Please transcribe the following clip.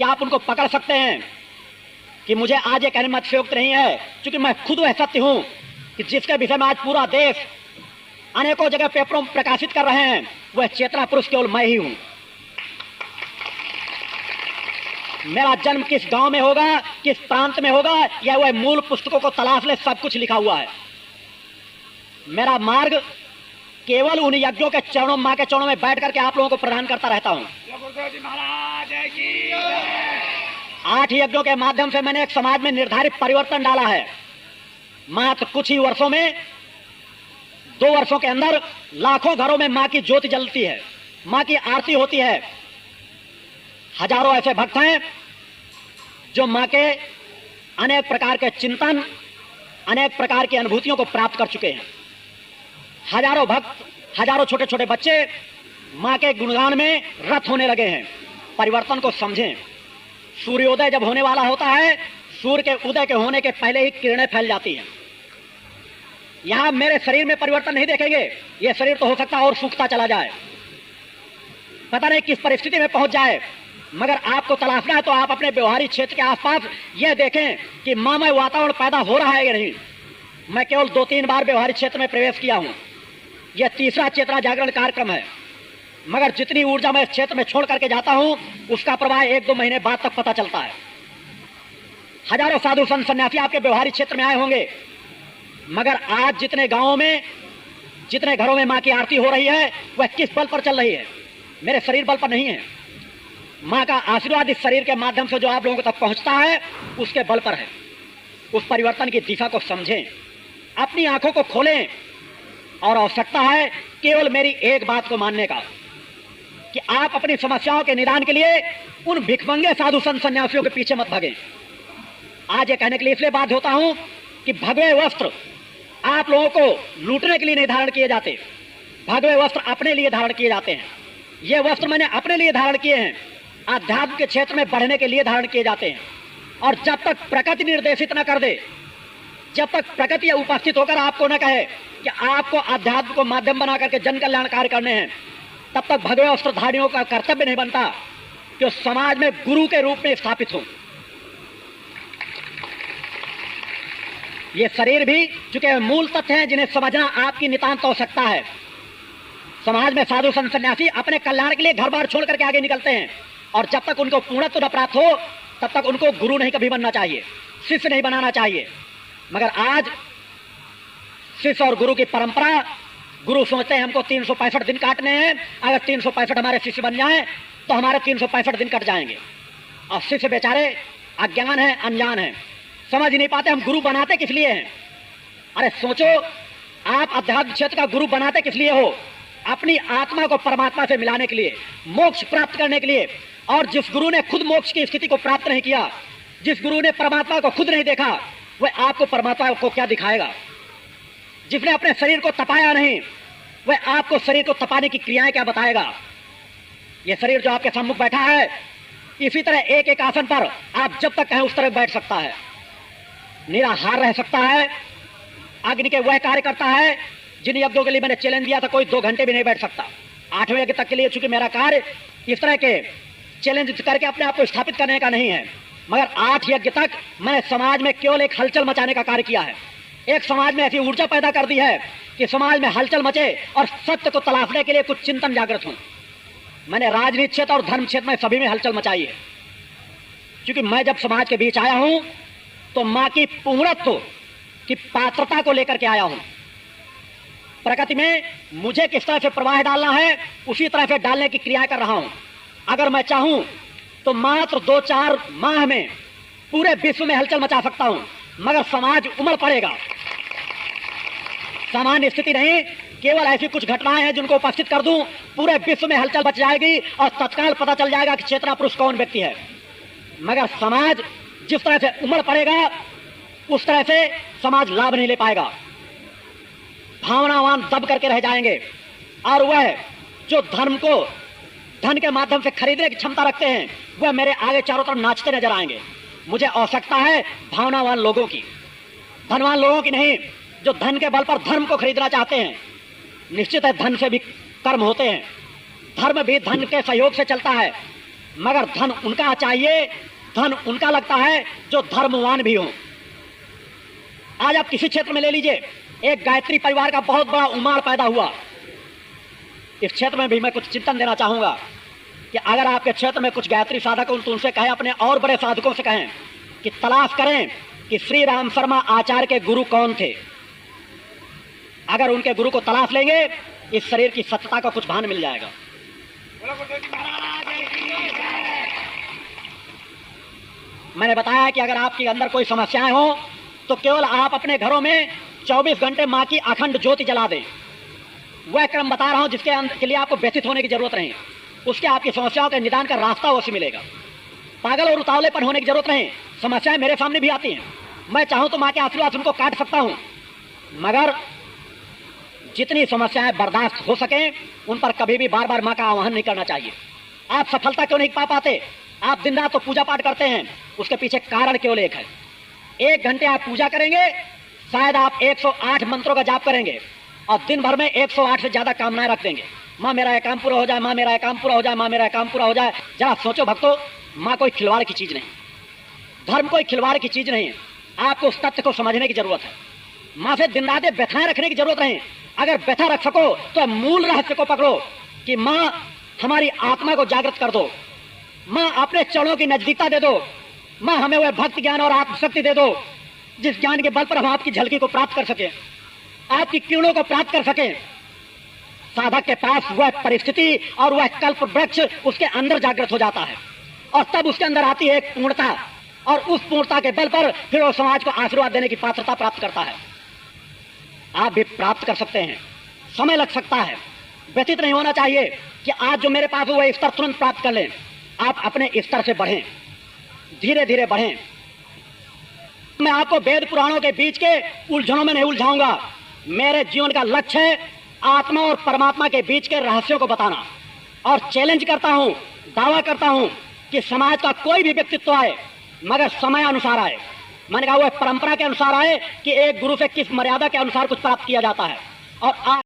क्या आप उनको पकड़ सकते हैं कि मुझे आज ये कहने में अतिशयोक्ति नहीं है, क्योंकि मैं खुद वह सत्य हूं कि जिसके विषय में आज पूरा देश अनेकों जगह पेपरों में प्रकाशित कर रहे हैं, वह चेतना पुरुष केवल मैं ही हूं। मेरा जन्म किस गांव में होगा, किस प्रांत में होगा, यह वह मूल पुस्तकों को तलाश ले सब कुछ लिखा हुआ है। मेरा मार्ग केवल उन यज्ञों के चरणों, मां के चरणों में बैठ करके आप लोगों को प्रदान करता रहता हूं। 8 यज्ञों के माध्यम से मैंने एक समाज में निर्धारित परिवर्तन डाला है। मात्र कुछ ही वर्षों में, 2 वर्षों के अंदर लाखों घरों में मां की ज्योति जलती है, मां की आरती होती है। हजारों ऐसे भक्त हैं जो मां के अनेक प्रकार के चिंतन, अनेक प्रकार की अनुभूतियों को प्राप्त कर चुके हैं। हजारों भक्त, हजारों छोटे छोटे बच्चे मां के गुणगान में रत होने लगे हैं। परिवर्तन को समझें। सूर्योदय जब होने वाला होता है, सूर्य के उदय के होने के पहले ही किरणें फैल जाती हैं। यहां मेरे शरीर में परिवर्तन नहीं देखेंगे। यह शरीर तो हो सकता है और सूखता चला जाए, पता नहीं किस परिस्थिति में पहुंच जाए, मगर आपको तलाशना है तो आप अपने व्यवहारिक क्षेत्र के आसपास यह देखें कि मामय वातावरण पैदा हो रहा है या नहीं। मैं केवल 2-3 बार व्यवहारिक क्षेत्र में प्रवेश किया हूं। यह तीसरा चेतना जागरण कार्यक्रम है, मगर जितनी ऊर्जा मैं इस क्षेत्र में छोड़ करके जाता हूं, उसका प्रभाव 1-2 महीने बाद तक पता चलता है। हजारों साधु संत सन्यासी आपके व्यवहारिक क्षेत्र में आए होंगे, मगर आज जितने गांवों में, जितने घरों में मां की आरती हो रही है, वह किस बल पर चल रही है? मेरे शरीर बल पर नहीं है। मां का आशीर्वाद इस शरीर के माध्यम से जो आप लोगों तक पहुंचता है, उसके बल पर है। उस परिवर्तन की दिशा को समझें, अपनी आंखों को खोलें, और आवश्यकता है केवल मेरी एक बात को मानने का कि आप अपनी समस्याओं के निदान के लिए उन भिखमंगे साधु संत सन्यासियों के पीछे मत भागें। आज ये कहने के लिए इसलिए बाध्य होता हूं कि भगवे वस्त्र आप लोगों को लूटने के लिए नहीं धारण किए जाते। भगवे वस्त्र अपने लिए धारण किए जाते हैं। ये वस्त्र मैंने अपने लिए धारण किए हैं, आध्यात्म के क्षेत्र में बढ़ने के लिए धारण किए जाते हैं। और जब तक प्रकृति निर्देशित न कर दे, जब तक प्रकृति उपस्थित होकर आपको न कहे कि आपको आध्यात्म को माध्यम बना करके जन कल्याण कार्य करने हैं, तब तक भगवे वस्त्रधारियों का कर्तव्य नहीं बनता कि समाज में गुरु के रूप में स्थापित हो। ये शरीर भी चूंकि मूल तथ्य हैं जिन्हें समझना आपकी नितांत आवश्यकता है। समाज में साधु संत सन्यासी अपने कल्याण के लिए घर बार छोड़ करके आगे निकलते हैं, और जब तक उनको पूर्णत्व न प्राप्त हो, तब तक उनको गुरु नहीं कभी बनना चाहिए, शिष्य नहीं बनाना चाहिए। मगर आज शिष्य और गुरु की परंपरा, गुरु सोचते हैं हमको 365 दिन काटने हैं, अगर 365 हमारे शिष्य बन जाएं तो हमारे 365 दिन कट जाएंगे। और शिष्य बेचारे अज्ञान है, अनजान है, समझ नहीं पाते हम गुरु बनाते किस लिए हैं। अरे सोचो, आप अध्यात्म क्षेत्र का गुरु बनाते किस लिए हो? अपनी आत्मा को परमात्मा से मिलाने के लिए, मोक्ष प्राप्त करने के लिए। और जिस गुरु ने खुद मोक्ष की स्थिति को प्राप्त नहीं किया, जिस गुरु ने परमात्मा को खुद नहीं देखा, वह आपको परमात्मा को क्या दिखाएगा? जिसने अपने शरीर को तपाया नहीं, वह आपको शरीर को तपाने की क्रियाएं क्या बताएगा? यह शरीर जो आपके सम्मुख बैठा है, इसी तरह एक एक आसन पर आप जब तक कहें उस तरह बैठ सकता है, निराहार रह सकता है, अग्नि के वह कार्य करता है जिन यज्ञों के लिए मैंने चैलेंज दिया था कोई 2 घंटे भी नहीं बैठ सकता। 8वें यज्ञ तक के लिए चूंकि मेरा कार्य इस तरह के चैलेंज करके अपने आप को स्थापित करने का नहीं है, मगर 8 यज्ञ तक मैंने समाज में केवल एक हलचल मचाने का कार्य किया है। एक समाज में ऐसी ऊर्जा पैदा कर दी है कि समाज में हलचल मचे और सत्य को तलाशने के लिए कुछ चिंतन जागृत हो। मैंने राजनीति क्षेत्र और धर्म क्षेत्र में सभी में हलचल मचाई है, क्योंकि मैं जब समाज के बीच आया हूं तो मां की पूर्णत्व की पात्रता को लेकर के आया हूं। प्रकृति में मुझे किस तरह से प्रवाह डालना है, उसी तरह से डालने की क्रिया कर रहा हूं। अगर मैं चाहूं तो मात्र 2-4 माह में पूरे विश्व में हलचल मचा सकता हूं, मगर समाज उमड़ पड़ेगा। सामान्य स्थिति नहीं, केवल ऐसी कुछ घटनाएं हैं जिनको उपस्थित कर दूं, पूरे विश्व में हलचल मच जाएगी और तत्काल पता चल जाएगा कि चेतना पुरुष कौन व्यक्ति है। मगर समाज जिस तरह से उमड़ पड़ेगा, उस तरह से समाज लाभ नहीं ले पाएगा। भावनावान दब करके रह जाएंगे, और वह जो धर्म को धन के माध्यम से खरीदने की क्षमता रखते हैं, वह मेरे आगे चारों तरफ नाचते नजर आएंगे। मुझे आवश्यकता है भावनावान लोगों की, धनवान लोगों की नहीं, जो धन के बल पर धर्म को खरीदना चाहते हैं। निश्चित है धन से भी कर्म होते हैं, धर्म भी धन के सहयोग से चलता है, मगर धन उनका चाहिए, धन उनका लगता है जो धर्मवान भी हो। आज आप किसी क्षेत्र में ले लीजिए, एक गायत्री परिवार का बहुत बड़ा उमाड़ पैदा हुआ। इस क्षेत्र में भी मैं कुछ चिंतन देना चाहूंगा कि अगर आपके क्षेत्र में कुछ गायत्री साधक हो तो उनसे कहें, अपने और बड़े साधकों से कहें कि तलाश करें कि श्री राम शर्मा आचार्य के गुरु कौन थे। अगर उनके गुरु को तलाश लेंगे, इस शरीर की सत्यता का कुछ भान मिल जाएगा। मैंने बताया कि अगर आपके अंदर कोई समस्याएं हो तो केवल आप अपने घरों में 24 घंटे मां की अखंड ज्योति जला दें। वह क्रम बता रहा हूं जिसके के लिए आपको व्यथित होने की जरूरत नहीं, उसके आपकी समस्याओं के निदान का रास्ता अवश्य मिलेगा। पागल और उतावलेपन होने की जरूरत नहीं। समस्याएं मेरे सामने भी आती हैं, मैं चाहूं तो मां के आशीर्वाद उनको काट सकता हूं, मगर जितनी समस्याएं बर्दाश्त हो सके उन पर कभी भी बार बार मां का आह्वान नहीं करना चाहिए। आप सफलता क्यों नहीं पा पाते? आप दिन रात तो पूजा पाठ करते हैं, उसके पीछे कारण केवल एक है। 1 घंटे आप पूजा करेंगे, शायद आप 108 मंत्रों का जाप करेंगे और दिन भर में 108 से ज्यादा कामनाएं रख देंगे। माँ मेरा यह काम पूरा हो जाए, माँ मेरा यह काम पूरा हो जाए, माँ मेरा यह काम पूरा हो जाए। जरा सोचो भक्तों, माँ कोई खिलवाड़ की चीज नहीं, धर्म कोई खिलवाड़ की चीज नहीं है। आपको उस तथ्य को समझने की जरूरत है। माँ से दिन रात व्यथाएं रखने की जरूरत नहीं। अगर व्यथा रख सको तो मूल रहस्य को पकड़ो कि माँ हमारी आत्मा को जागृत कर दो, माँ अपने चरणों की नजदीकता दे दो, माँ हमें वह भक्ति ज्ञान और आत्मशक्ति दे दो जिस ज्ञान के बल पर हम आपकी झलकी को प्राप्त कर सके, आपकी किरणों को प्राप्त कर सके। साधक के पास वह परिस्थिति और वह कल्प वृक्ष उसके अंदर जागृत हो जाता है और तब उसके अंदर आती है एक पूर्णता, और उस पूर्णता के बल पर फिर वो समाज को आशीर्वाद देने की पात्रता प्राप्त करता है। आप भी प्राप्त कर सकते हैं, समय लग सकता है, व्यतीत नहीं होना चाहिए कि आज जो मेरे पास है वह स्तर तुरंत प्राप्त कर लें। आप अपने स्तर से बढ़ें, धीरे धीरे बढ़ें। मैं आपको वेद पुराणों के बीच के उलझनों में नहीं उलझाऊंगा। मेरे जीवन का लक्ष्य है आत्मा और परमात्मा के बीच के रहस्यों को बताना, और चैलेंज करता हूं, दावा करता हूं कि समाज का कोई भी व्यक्तित्व आए मगर समय अनुसार आए। मैंने कहा वह परंपरा के अनुसार आए कि एक गुरु से किस मर्यादा के अनुसार कुछ प्राप्त किया जाता है। और